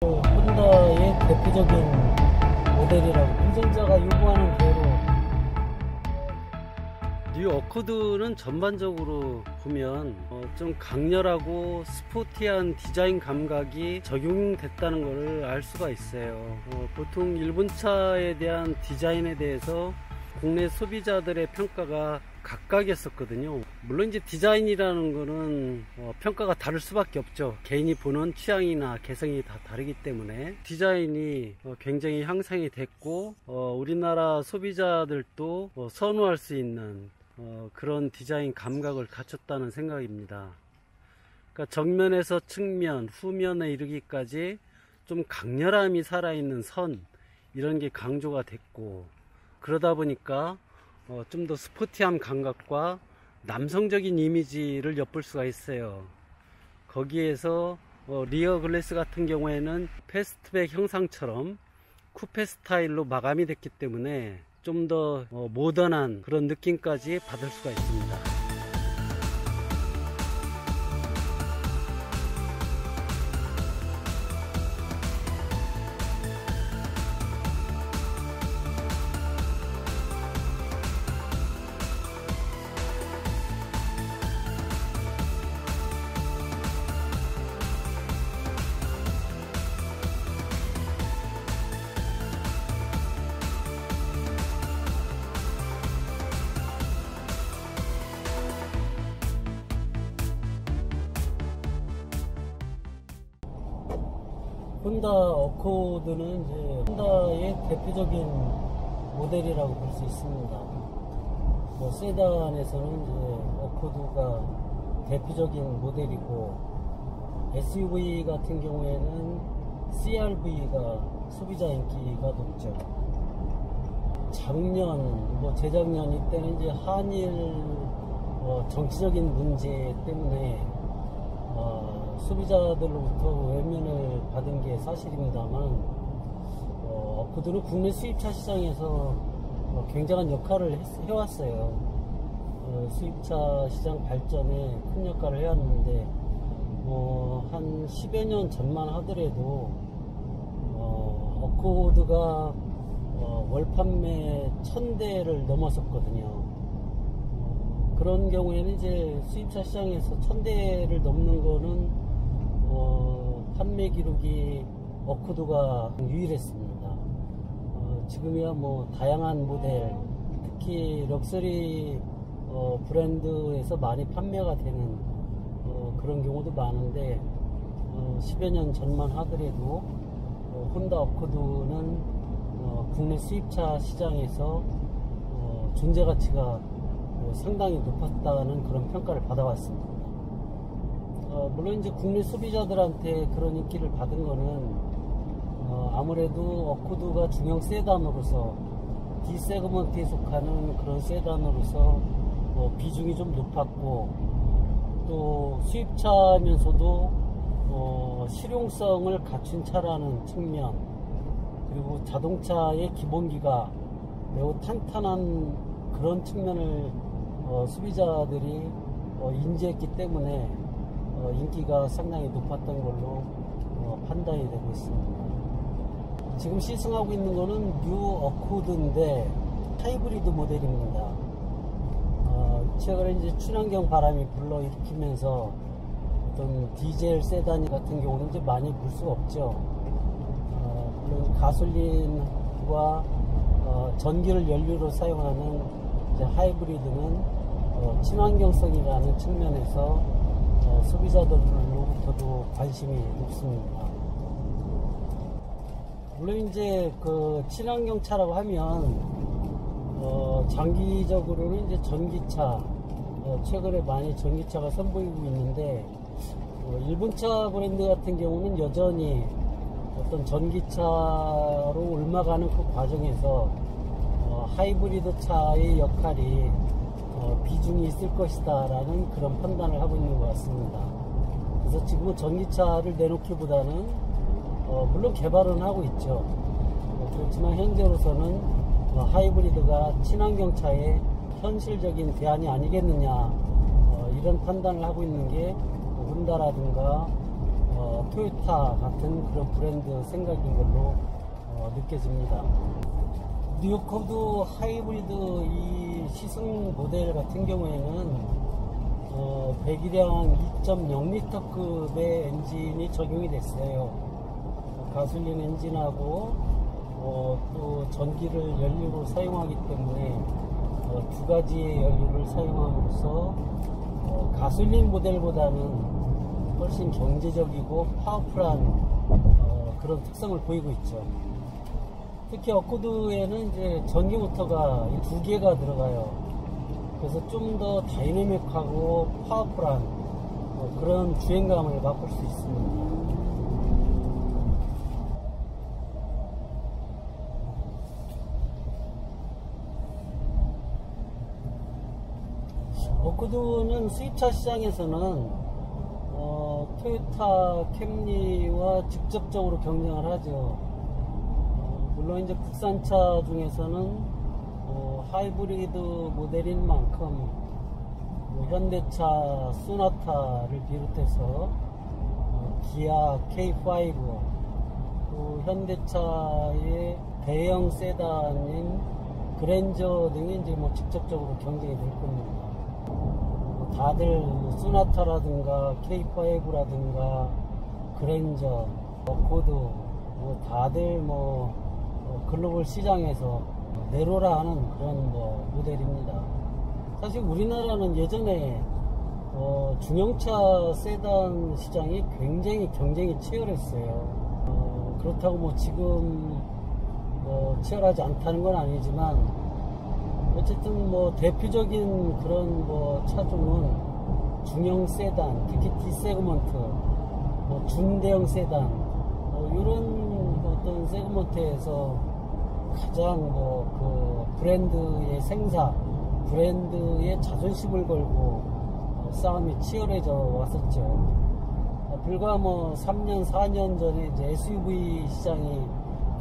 혼다의 대표적인 모델이라고 운전자가 요구하는 대로. 뉴 어코드는 전반적으로 보면 좀 강렬하고 스포티한 디자인 감각이 적용됐다는 것을 알 수가 있어요. 보통 일본 차에 대한 디자인에 대해서 국내 소비자들의 평가가 각각이었었거든요. 물론 이제 디자인이라는 거는 평가가 다를 수밖에 없죠. 개인이 보는 취향이나 개성이 다 다르기 때문에 디자인이 굉장히 향상이 됐고 우리나라 소비자들도 선호할 수 있는 그런 디자인 감각을 갖췄다는 생각입니다. 그러니까 정면에서 측면, 후면에 이르기까지 좀 강렬함이 살아있는 선, 이런 게 강조가 됐고, 그러다 보니까 좀 더 스포티한 감각과 남성적인 이미지를 엿볼 수가 있어요. 거기에서 리어 글래스 같은 경우에는 패스트백 형상처럼 쿠페 스타일로 마감이 됐기 때문에 좀 더 모던한 그런 느낌까지 받을 수가 있습니다. 혼다 어코드는 이제 혼다의 대표적인 모델이라고 볼 수 있습니다. 세단에서는 이제 어코드가 대표적인 모델이고, SUV 같은 경우에는 CR-V가 소비자 인기가 높죠. 작년, 재작년 이때는 이제 한일 정치적인 문제 때문에 소비자들로부터 외면을 받은 게 사실입니다만, 어코드는 국내 수입차 시장에서 굉장한 역할을 해왔어요. 수입차 시장 발전에 큰 역할을 해왔는데, 한 10여 년 전만 하더라도 어코드가 월 판매 1000대를 넘었었거든요. 그런 경우에는 이제 수입차 시장에서 1000대를 넘는 거는 판매 기록이 어코드가 유일했습니다. 지금이야 다양한 모델, 특히 럭셔리 브랜드에서 많이 판매가 되는 그런 경우도 많은데, 10여 년 전만 하더라도 혼다 어코드는 국내 수입차 시장에서 존재 가치가 상당히 높았다는 그런 평가를 받아왔습니다. 물론 이제 국내 소비자들한테 그런 인기를 받은 거는 아무래도 어코드가 중형 세단으로서 D 세그먼트에 속하는 그런 세단으로서 비중이 좀 높았고, 또 수입차면서도 실용성을 갖춘 차라는 측면, 그리고 자동차의 기본기가 매우 탄탄한 그런 측면을 소비자들이 인지했기 때문에 인기가 상당히 높았던 걸로 판단이 되고 있습니다. 지금 시승하고 있는 거는 뉴 어코드인데 하이브리드 모델입니다. 최근에 이제 친환경 바람이 불러일으키면서 어떤 디젤 세단 같은 경우는 이제 많이 볼 수가 없죠. 물론 가솔린과 전기를 연료로 사용하는 이제 하이브리드는 친환경성이라는 측면에서 소비자들로부터도 관심이 높습니다. 물론 이제 그 친환경 차라고 하면 장기적으로는 이제 전기차, 최근에 많이 전기차가 선보이고 있는데, 일본차 브랜드 같은 경우는 여전히 어떤 전기차로 옮아가는 그 과정에서 하이브리드 차의 역할이 비중이 있을 것이다 라는 그런 판단을 하고 있는 것 같습니다. 그래서 지금은 전기차를 내놓기보다는 물론 개발은 하고 있죠. 그렇지만 현재로서는 하이브리드가 친환경차의 현실적인 대안이 아니겠느냐, 이런 판단을 하고 있는 게 혼다라든가 토요타 같은 그런 브랜드 생각인 걸로 느껴집니다. 뉴 코드 하이브리드 이 시승 모델 같은 경우에는 배기량 2.0L급의 엔진이 적용이 됐어요. 가솔린 엔진하고 또 전기를 연료로 사용하기 때문에 두 가지의 연료를 사용함으로써 가솔린 모델보다는 훨씬 경제적이고 파워풀한 그런 특성을 보이고 있죠. 특히 어코드에는 이제 전기 모터가 두 개가 들어가요. 그래서 좀 더 다이내믹하고 파워풀한 그런 주행감을 맛볼 수 있습니다. 어코드는 수입차 시장에서는 토요타 캠리와 직접적으로 경쟁을 하죠. 물론 이제 국산차 중에서는 하이브리드 모델인 만큼 현대차 소나타를 비롯해서 기아 K5 또 현대차의 대형 세단인 그랜저 등이 이제 직접적으로 경쟁이 될 겁니다. 다들 소나타라든가 K5라든가 그랜저, 어코드 다들 글로벌 시장에서 내로라 하는 그런 모델입니다. 사실 우리나라는 예전에 중형차 세단 시장이 굉장히 경쟁이 치열했어요. 그렇다고 지금 치열하지 않다는 건 아니지만 어쨌든 대표적인 그런 차종은 중형 세단, 특히 D세그먼트, 중대형 세단 이런 어떤 세그먼트에서 가장 그 브랜드의 생사, 브랜드의 자존심을 걸고 싸움이 치열해져 왔었죠. 불과 3년, 4년 전에 이제 SUV 시장이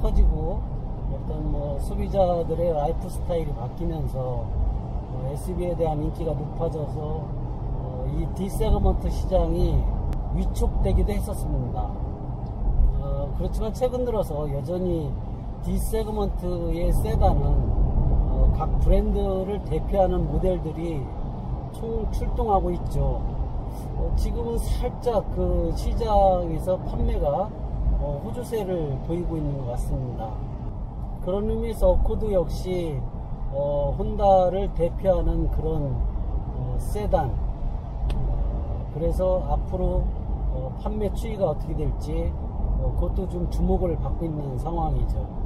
커지고 어떤 소비자들의 라이프 스타일이 바뀌면서 SUV에 대한 인기가 높아져서 이 D세그먼트 시장이 위축되기도 했었습니다. 그렇지만 최근 들어서 여전히 D세그먼트의 세단은 각 브랜드를 대표하는 모델들이 총 출동하고 있죠. 지금은 살짝 그 시장에서 판매가 호조세를 보이고 있는 것 같습니다. 그런 의미에서 어코드 역시 혼다를 대표하는 그런 세단, 그래서 앞으로 판매 추이가 어떻게 될지 그것도 좀 주목을 받고 있는 상황이죠.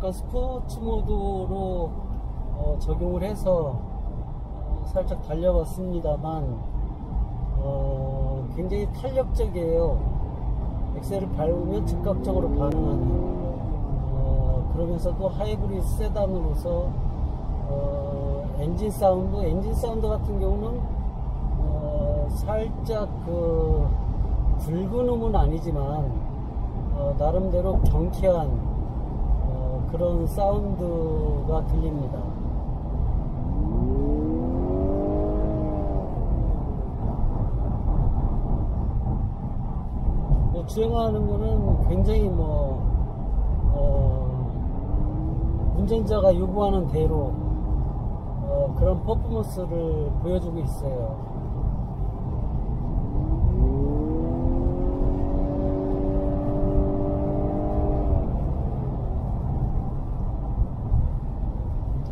약간 스포츠 모드로 적용을 해서 살짝 달려봤습니다만 굉장히 탄력적이에요. 엑셀을 밟으면 즉각적으로 반응하는 그러면서도 하이브리드 세단으로서 엔진 사운드 같은 경우는 살짝 그 굵은 음은 아니지만 나름대로 경쾌한 그런 사운드가 들립니다. 주행하는 거는 굉장히 운전자가 요구하는 대로 그런 퍼포먼스를 보여주고 있어요.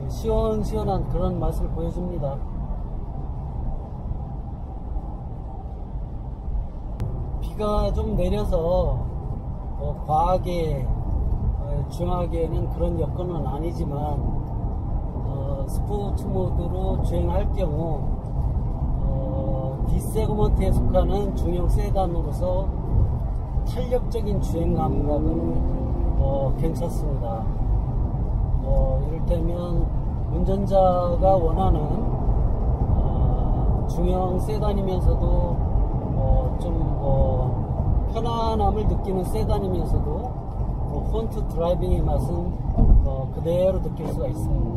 시원시원한 그런 맛을 보여줍니다. 비가 좀 내려서 과하게 주행하기에는 그런 여건은 아니지만 스포츠 모드로 주행할 경우 D세그먼트에 속하는 중형 세단으로서 탄력적인 주행 감각을 괜찮습니다. 이를테면 운전자가 원하는 중형 세단이면서도 좀 편안함을 느끼는 세단이면서도 폰트 드라이빙의 맛은 그대로 느낄 수가 있습니다.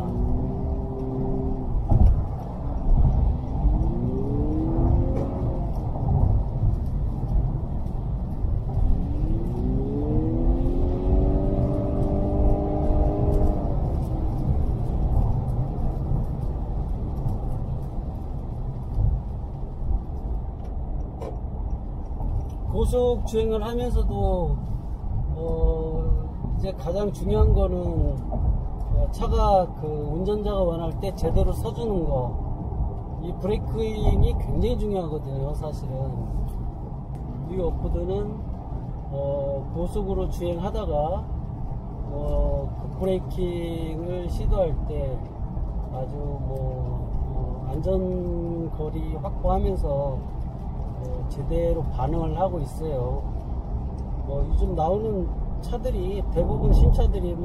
고속 주행을 하면서도 이제 가장 중요한 거는 차가 운전자가 원할 때 제대로 서주는 거, 이 브레이킹이 굉장히 중요하거든요. 사실은 이 오프드는 고속으로 주행하다가 급브레이킹을 시도할 때 아주 안전거리 확보하면서 제대로 반응을 하고 있어요. 요즘 나오는 차들이 대부분 신차들이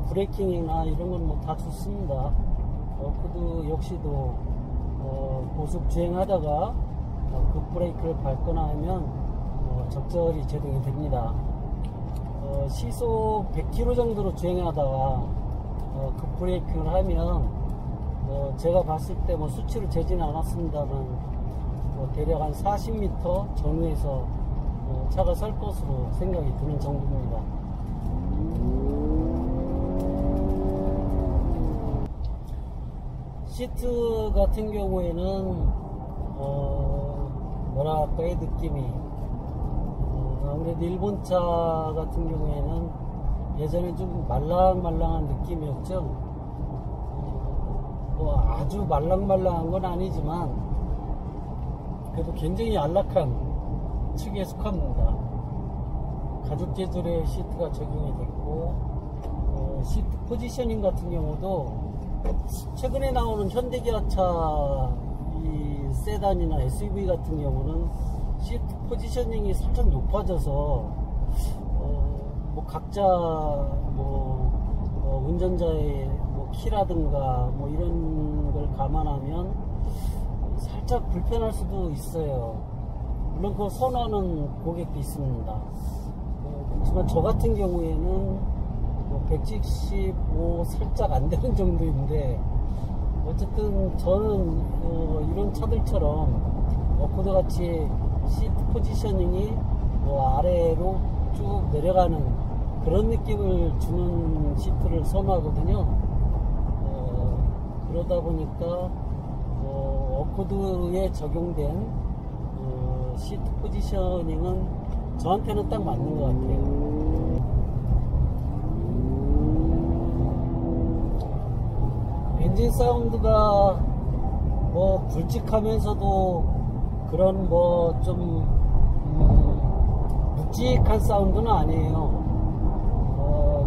브레이킹이나 이런 건 다 좋습니다. 오프드 역시도 고속 주행하다가 급브레이크를 밟거나 하면 적절히 제동이 됩니다. 시속 100km 정도로 주행하다가 급브레이킹을 하면 제가 봤을 때 수치를 재지는 않았습니다만 대략 한 40m 전후에서 차가 설 것으로 생각이 드는 정도입니다. 시트 같은 경우에는 뭐랄까의 느낌이 아무래도 일본차 같은 경우에는 예전에 좀 말랑말랑한 느낌이었죠. 아주 말랑말랑한 건 아니지만 그래도 굉장히 안락한 측에 속합니다. 가죽 재질의 시트가 적용이 됐고 시트 포지셔닝 같은 경우도 최근에 나오는 현대기아차 이 세단이나 SUV 같은 경우는 시트 포지셔닝이 살짝 높아져서 각자 운전자의 키라든가 이런 걸 감안하면 살짝 불편할 수도 있어요. 물론 그걸 선호하는 고객도 있습니다. 그렇지만 저 같은 경우에는 175 살짝 안 되는 정도인데 어쨌든 저는 이런 차들처럼 오프드 같이 시트 포지셔닝이 아래로 쭉 내려가는 그런 느낌을 주는 시트를 선호하거든요. 그러다 보니까 오프드에 적용된 시트 포지셔닝은 저한테는 딱 맞는 것 같아요. 엔진 사운드가 굵직하면서도 그런 좀 묵직한 사운드는 아니에요.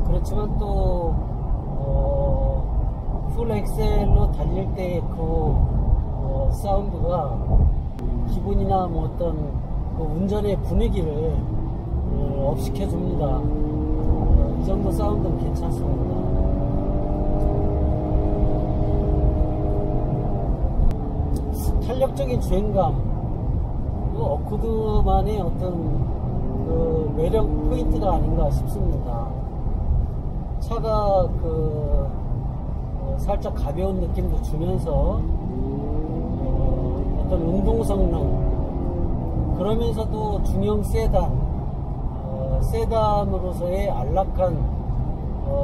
그렇지만 또 풀 엑셀로 달릴 때의 사운드가 기분이나 어떤 운전의 분위기를 업시켜 줍니다. 이 정도 사운드는 괜찮습니다. 탄력적인 주행감, 오프드만의 어떤 매력 포인트가 아닌가 싶습니다. 차가 살짝 가벼운 느낌도 주면서 어떤 운동 성능, 그러면서도 중형 세단으로서의 안락한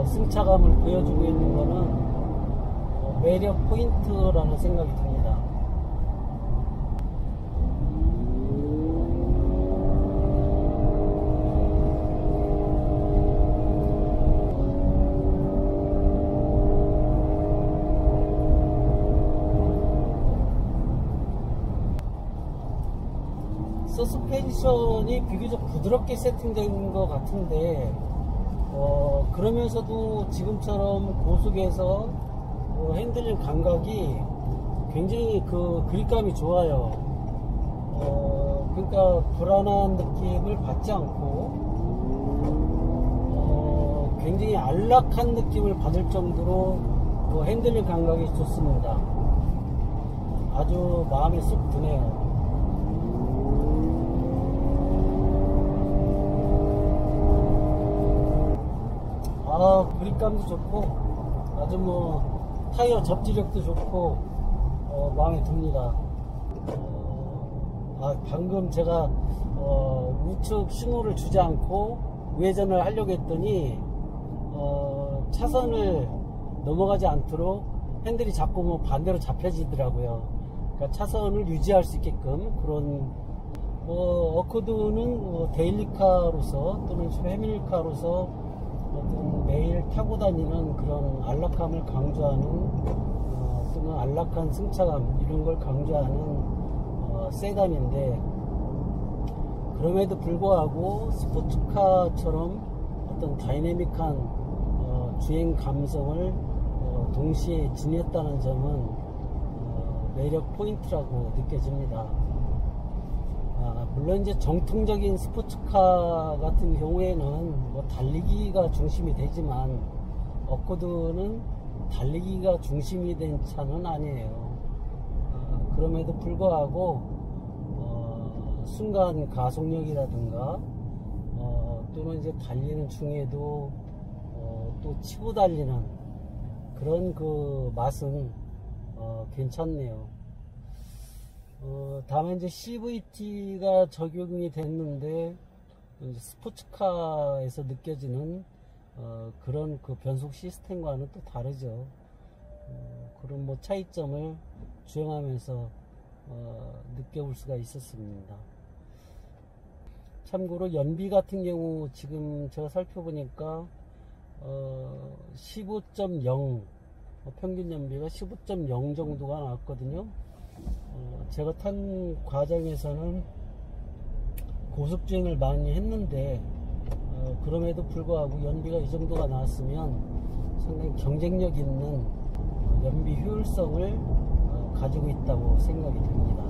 승차감을 보여주고 있는 것은 매력 포인트라는 생각이 듭니다. 서스펜션이 비교적 부드럽게 세팅된 것 같은데 그러면서도 지금처럼 고속에서 핸들링 감각이 굉장히 그립감이 좋아요. 그러니까 불안한 느낌을 받지 않고 굉장히 안락한 느낌을 받을 정도로 그 핸들링 감각이 좋습니다. 아주 마음에 쏙 드네요. 그립감도 좋고 아주 뭐 타이어 접지력도 좋고 마음에 듭니다. 방금 제가 우측 신호를 주지 않고 우회전을 하려고 했더니 차선을 넘어가지 않도록 핸들이 자꾸 뭐 반대로 잡혀지더라고요. 그러니까 차선을 유지할 수 있게끔 그런 어코드는 데일리카로서 또는 패밀리카로서 매일 타고 다니는 그런 안락함을 강조하는 또는 안락한 승차감 이런 걸 강조하는 세단인데, 그럼에도 불구하고 스포츠카처럼 어떤 다이내믹한 주행 감성을 동시에 지녔다는 점은 매력 포인트라고 느껴집니다. 물론 이제 정통적인 스포츠카 같은 경우에는 뭐 달리기가 중심이 되지만 어코드는 달리기가 중심이 된 차는 아니에요. 그럼에도 불구하고 순간 가속력이라든가 또는 이제 달리는 중에도 또 치고 달리는 그런 그 맛은 괜찮네요. 다만 이제 CVT가 적용이 됐는데 이제 스포츠카에서 느껴지는 그런 그 변속 시스템과는 또 다르죠. 그런 뭐 차이점을 주행하면서 느껴볼 수가 있었습니다. 참고로 연비 같은 경우 지금 제가 살펴보니까 15.0 평균 연비가 15.0 정도가 나왔거든요. 제가 탄 과정에서는 고속주행을 많이 했는데 그럼에도 불구하고 연비가 이 정도가 나왔으면 상당히 경쟁력 있는 연비 효율성을 가지고 있다고 생각이 듭니다.